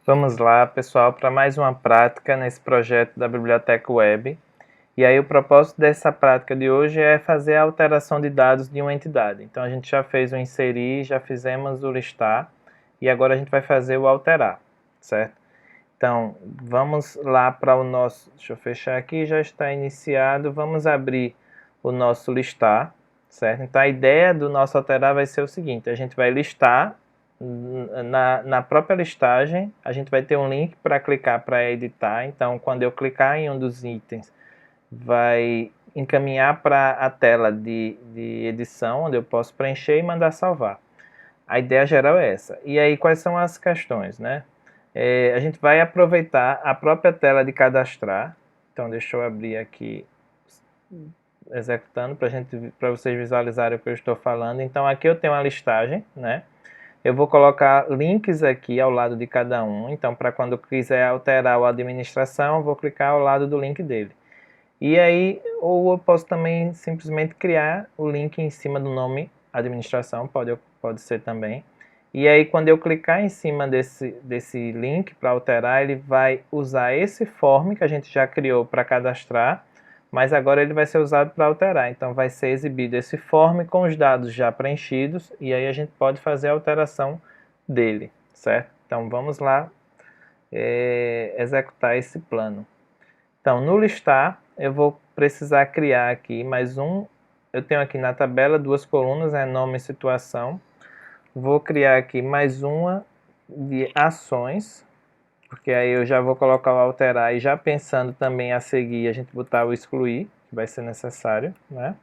Vamos lá, pessoal, para mais uma prática nesse projeto da Biblioteca Web. E aí o propósito dessa prática de hoje é fazer a alteração de dados de uma entidade. Então a gente já fez o inserir, já fizemos o listar e agora a gente vai fazer o alterar, certo? Então vamos lá para o nosso, deixa eu fechar aqui, já está iniciado, vamos abrir o nosso listar, certo? Então a ideia do nosso alterar vai ser o seguinte, a gente vai listar. Na própria listagem, a gente vai ter um link para clicar para editar. Então, quando eu clicar em um dos itens, vai encaminhar para a tela de edição, onde eu posso preencher e mandar salvar. A ideia geral é essa. E aí, quais são as questões, né? A gente vai aproveitar a própria tela de cadastrar. Então, deixa eu abrir aqui, executando, para vocês visualizarem o que eu estou falando. Então, aqui eu tenho uma listagem, né? Eu vou colocar links aqui ao lado de cada um, então para quando eu quiser alterar a administração, eu vou clicar ao lado do link dele. E aí, ou eu posso também simplesmente criar o link em cima do nome administração, pode ser também. E aí, quando eu clicar em cima desse link para alterar, ele vai usar esse form que a gente já criou para cadastrar, mas agora ele vai ser usado para alterar. Então vai ser exibido esse form com os dados já preenchidos e aí a gente pode fazer a alteração dele, certo? Então vamos lá executar esse plano. Então no listar eu vou precisar criar aqui mais um, eu tenho aqui na tabela duas colunas, nome e situação. Vou criar aqui mais uma de ações, porque aí eu já vou colocar o alterar e já pensando também a seguir a gente botar o excluir, que vai ser necessário, né?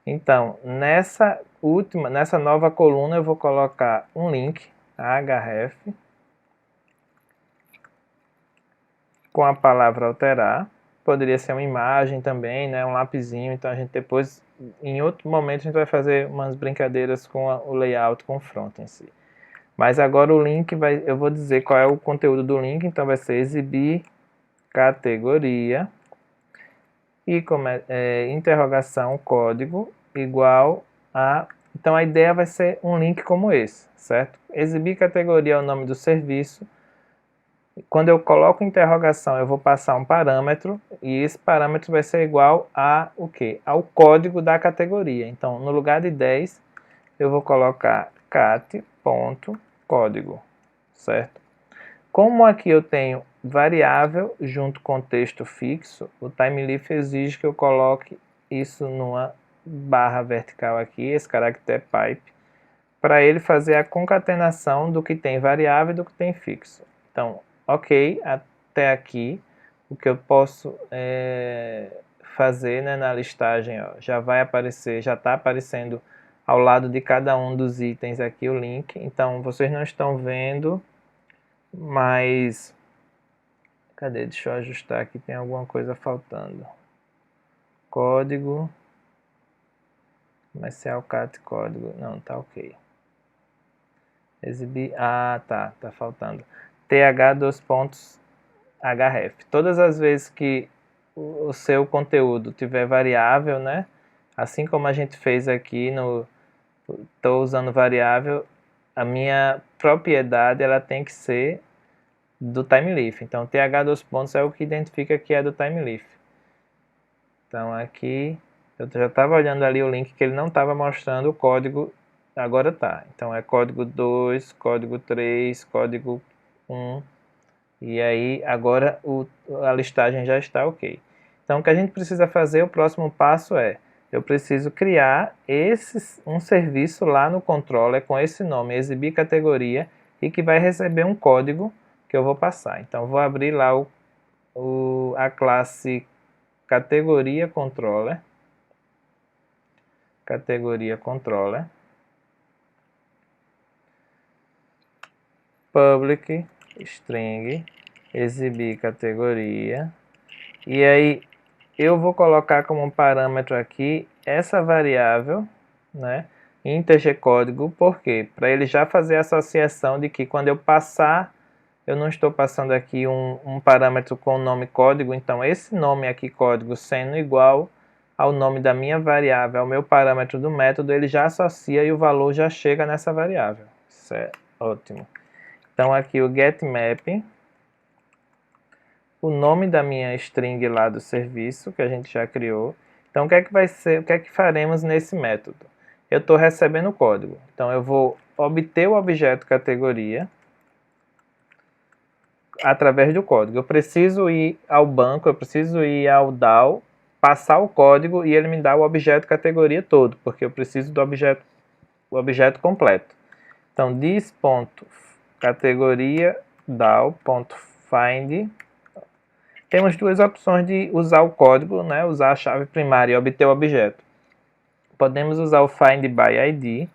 Então, nessa nova coluna eu vou colocar um link, href, com a palavra alterar. Poderia ser uma imagem também, né? Um lapisinho, então a gente depois, em outro momento, a gente vai fazer umas brincadeiras com o layout, com o front em si. Mas agora o link, eu vou dizer qual é o conteúdo do link, então vai ser exibir categoria e interrogação código igual a... Então a ideia vai ser um link como esse, certo? Exibir categoria é o nome do serviço. Quando eu coloco interrogação, eu vou passar um parâmetro e esse parâmetro vai ser igual a o quê? Ao código da categoria. Então, no lugar de 10, eu vou colocar cat.código, certo? Como aqui eu tenho variável junto com texto fixo, o TimeLeaf exige que eu coloque isso numa barra vertical aqui, esse caractere pipe, para ele fazer a concatenação do que tem variável e do que tem fixo. Então, ok, até aqui, o que eu posso fazer, né, na listagem, ó, já vai aparecer, já está aparecendo ao lado de cada um dos itens aqui o link. Então, vocês não estão vendo, mas... Cadê? Deixa eu ajustar aqui, tem alguma coisa faltando. Código. Comercial cat código. Não, tá ok. Exibir. Ah, tá faltando. th2.href. Todas as vezes que o seu conteúdo tiver variável, né? Assim como a gente fez aqui no... Estou usando variável, a minha propriedade ela tem que ser do TimeLeaf. Então, th2 pontos é o que identifica que é do TimeLeaf. Então, aqui, eu já estava olhando ali o link que ele não estava mostrando o código, agora tá. Então, é código 2, código 3, código 1, e aí, agora a listagem já está ok. Então, o que a gente precisa fazer, o próximo passo é, eu preciso criar um serviço lá no controller com esse nome, exibir categoria, e que vai receber um código que eu vou passar. Então, vou abrir lá a classe categoria controller, public string exibir categoria, e aí eu vou colocar como parâmetro aqui essa variável, né, integer código, por quê? Para ele já fazer a associação de que quando eu passar, eu não estou passando aqui um parâmetro com o nome código, então esse nome aqui código sendo igual ao nome da minha variável, ao meu parâmetro do método, ele já associa e o valor já chega nessa variável. Isso é ótimo. Então aqui o getMap, o nome da minha string lá do serviço, que a gente já criou. Então o que é que vai ser, o que é que faremos nesse método? Eu estou recebendo o código, então eu vou obter o objeto categoria através do código. Eu preciso ir ao banco, eu preciso ir ao DAO, passar o código e ele me dá o objeto categoria todo, porque eu preciso do o objeto completo. Então, this.categoria DAO.find. Temos duas opções de usar o código, né, usar a chave primária e obter o objeto. Podemos usar o find by ID,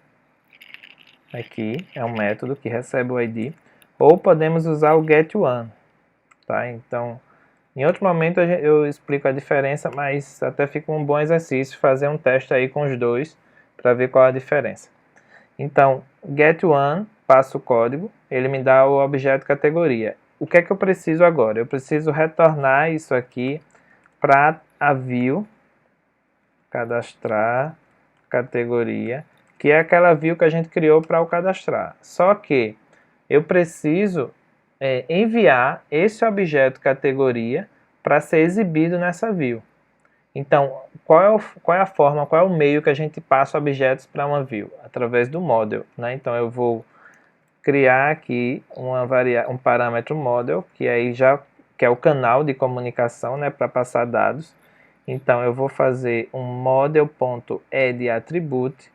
aqui é um método que recebe o ID, ou podemos usar o getOne, tá? Então, em outro momento eu explico a diferença, mas até fica um bom exercício fazer um teste aí com os dois para ver qual a diferença. Então, getOne, passo o código, ele me dá o objeto categoria. O que é que eu preciso agora? Eu preciso retornar isso aqui para a view, cadastrar, categoria, que é aquela view que a gente criou para o cadastrar. Só que eu preciso enviar esse objeto categoria para ser exibido nessa view. Então, qual é a forma, qual é o meio que a gente passa objetos para uma view? Através do model, né? Então, eu vou criar aqui um parâmetro model, que aí que é o canal de comunicação, né, para passar dados. Então, eu vou fazer um model.addAttribute,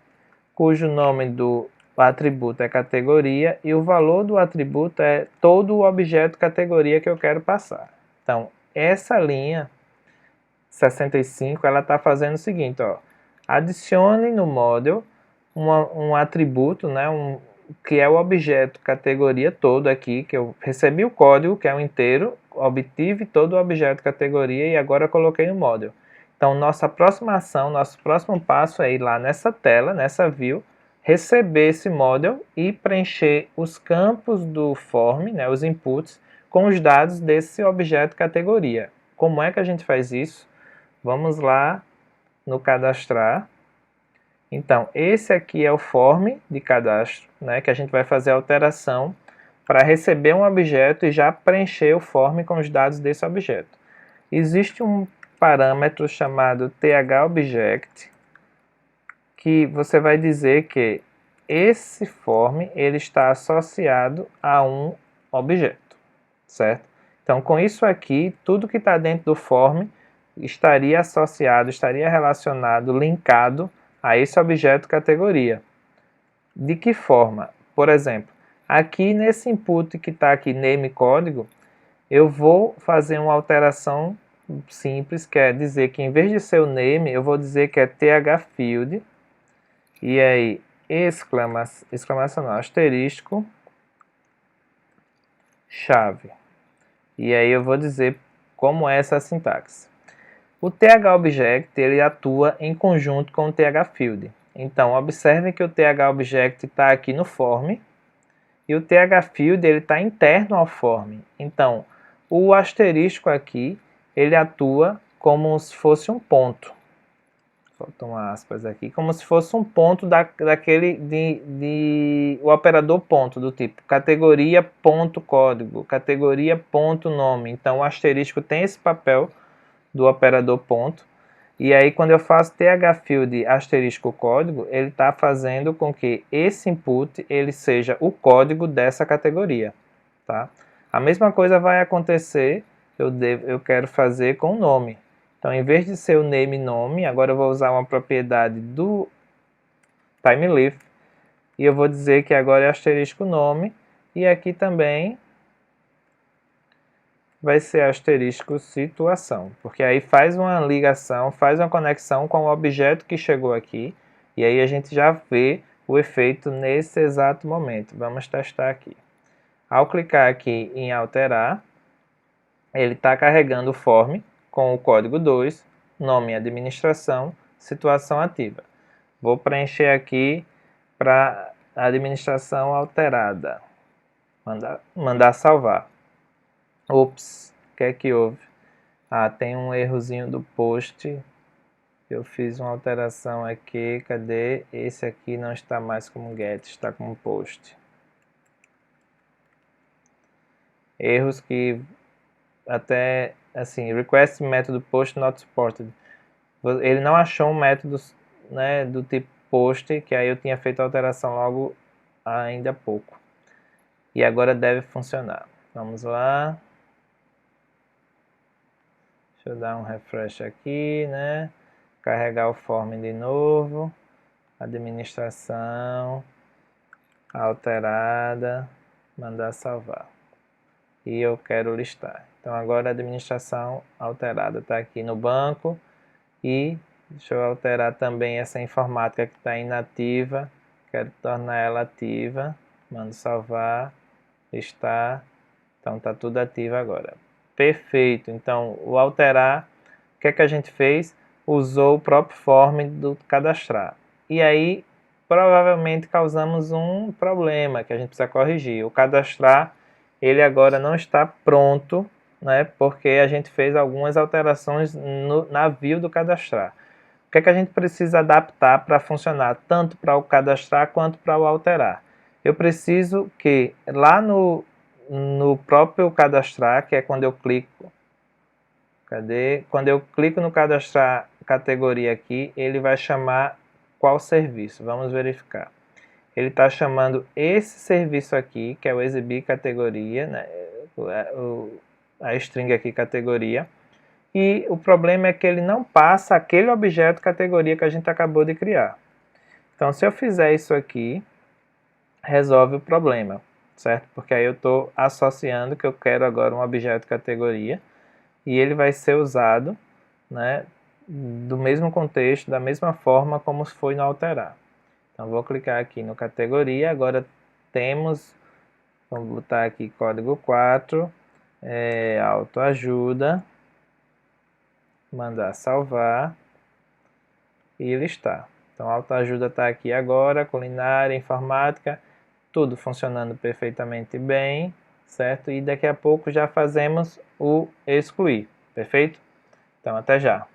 cujo nome do atributo é categoria e o valor do atributo é todo o objeto categoria que eu quero passar. Então, essa linha 65, ela está fazendo o seguinte, ó, adicione no model um atributo, né, que é o objeto categoria todo aqui, que eu recebi o código, que é um inteiro, obtive todo o objeto categoria e agora coloquei no model. Então, nossa próxima ação, nosso próximo passo é ir lá nessa tela, nessa view, receber esse model e preencher os campos do form, né, os inputs, com os dados desse objeto categoria. Como é que a gente faz isso? Vamos lá no cadastrar. Então, esse aqui é o form de cadastro, né, que a gente vai fazer a alteração para receber um objeto e já preencher o form com os dados desse objeto. Existe um parâmetro chamado thObject, que você vai dizer que esse form ele está associado a um objeto, certo? Então, com isso aqui, tudo que está dentro do form estaria associado, estaria relacionado, linkado a esse objeto categoria. De que forma? Por exemplo, aqui nesse input que está aqui, name código, eu vou fazer uma alteração simples, que é dizer que em vez de ser o name, eu vou dizer que é thfield, e aí exclamação não, asterisco, chave. E aí eu vou dizer como é essa sintaxe. O thObject ele atua em conjunto com o thfield. Então, observem que o thObject está aqui no form e o thfield está interno ao form. Então, o asterisco aqui ele atua como se fosse um ponto. Faltam aspas aqui, como se fosse um ponto daquele o operador ponto, do tipo categoria ponto código, categoria ponto nome. Então, o asterisco tem esse papel do operador ponto. E aí, quando eu faço thfield asterisco código, ele está fazendo com que esse input ele seja o código dessa categoria. Tá? A mesma coisa vai acontecer, eu quero fazer com o nome. Então, em vez de ser o name nome, agora eu vou usar uma propriedade do TimeLeaf e eu vou dizer que agora é asterisco nome e aqui também vai ser asterisco situação, porque aí faz uma ligação, faz uma conexão com o objeto que chegou aqui, e aí a gente já vê o efeito nesse exato momento. Vamos testar aqui. Ao clicar aqui em alterar, ele está carregando o form com o código 2, nome administração, situação ativa. Vou preencher aqui para administração alterada. Mandar salvar. Ops, o que é que houve? Ah, tem um errozinho do post. Eu fiz uma alteração aqui. Cadê? Esse aqui não está mais como get, está como post. erros que até, assim, request método post not supported. Ele não achou um método, né, do tipo post, que aí eu tinha feito a alteração logo ainda há pouco. E agora deve funcionar. Vamos lá. Deixa eu dar um refresh aqui, né? Carregar o form de novo. Administração. Alterada. Mandar salvar. E eu quero listar. Então agora a administração alterada está aqui no banco. E deixa eu alterar também essa informática que está inativa. Quero tornar ela ativa. Mando salvar. Listar. Então está tudo ativo agora. Perfeito. Então, o alterar, o que é que a gente fez? Usou o próprio form do cadastrar. E aí, provavelmente causamos um problema que a gente precisa corrigir. O cadastrar, ele agora não está pronto, né? Porque a gente fez algumas alterações na view do cadastrar. O que é que a gente precisa adaptar para funcionar tanto para o cadastrar quanto para o alterar? Eu preciso que lá no próprio cadastrar, que é quando eu clico, quando eu clico no cadastrar categoria aqui, ele vai chamar qual serviço? Vamos verificar. Ele está chamando esse serviço aqui, que é o exibir categoria, né? A string aqui categoria. E o problema é que ele não passa aquele objeto categoria que a gente acabou de criar. Então, se eu fizer isso aqui, resolve o problema, certo? Porque aí eu estou associando que eu quero agora um objeto categoria e ele vai ser usado, né, do mesmo contexto, da mesma forma como foi no alterar. Então, vou clicar aqui no categoria, agora temos, vamos botar aqui código 4, autoajuda, mandar salvar e listar. Então, a autoajuda está aqui agora, culinária, informática, tudo funcionando perfeitamente bem, certo? E daqui a pouco já fazemos o excluir, perfeito? Então, até já.